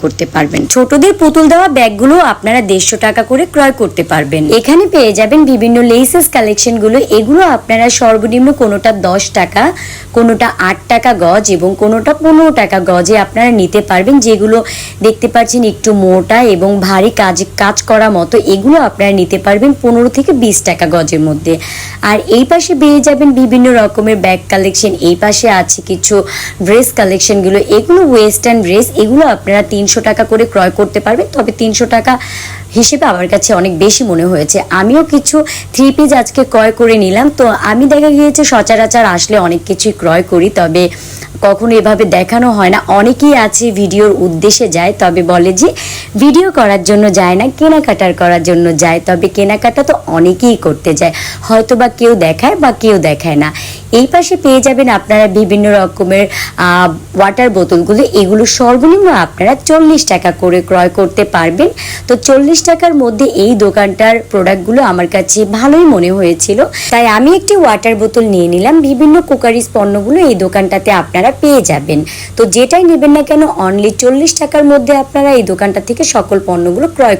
করতে পারবেন। ছোটদের পুতুল দেওয়া ব্যাগগুলো আপনারা 150 টাকা করে ক্রয় করতে পারবেন। এখানে পেয়ে যাবেন বিভিন্ন লেসেস কালেকশন গুলো। এগুলো আপনারা সর্বনিম্ন কোনোটা 10 টাকা, কোনোটা 8 টাকা গজ এবং কোনোটা 15 টাকা গজে আপনারা নিতে পারবেন। যেগুলো দেখতে পাচ্ছেন একটু মোটা এবং ভারী কাজ করা মতো, এগুলো আপনারা নিতে পারবেন 15 থেকে 20 টাকা গজের মধ্যে। আর এই পাশে পেয়ে যাবেন বিভিন্ন রকমের ব্যাগ কালেকশন। এই পাশে আছে কিছু ড্রেস কালেকশন গুলো, এগুলো ওয়েস্টার্ন ড্রেস। এগুলো আপনারা 300 টাকা করে ক্রয় করতে পারবেন, তবে 300 টাকা হিসেবে আমার কাছে অনেক বেশি মনে হয়েছে। আমিও কিছু 3 পিস আজকে ক্রয় করে নিলাম। তো আমি দেখা গিয়েছে সচরাচর আসলে অনেক কিছুই ক্রয় করি, তবে কখনো এভাবে দেখানো হয় না। অনেকেই আছে ভিডিওর উদ্দেশ্যে যায়, তবে বলে যে ভিডিও করার জন্য যায় না, কেনাকাটার করার জন্য যায়। তবে কেনাকাটা তো অনেকেই করতে যায়, হয়তো বা কেউ দেখায় বা কেউ দেখায় না। এই পাশে পেয়ে যাবেন আপনারা বিভিন্ন রকমের ওয়াটার বোতলগুলো। এগুলো সর্বনিম্ন আপনারা 40 টাকা করে ক্রয় করতে পারবেন। তো 40 টাকার মধ্যে এই দোকানটার প্রোডাক্টগুলো আমার কাছে ভালোই মনে হয়েছিল, তাই আমি একটি ওয়াটার বোতল নিয়ে নিলাম। বিভিন্ন কুকারিজ পণ্যগুলো এই দোকানটাতে আপনারা পেয়ে যাবেন। তো যেটাই নেবেন না কেন অনলি 40 টাকার মধ্যে আপনারা এই দোকানটা থেকে সকল পণ্যগুলো ক্রয়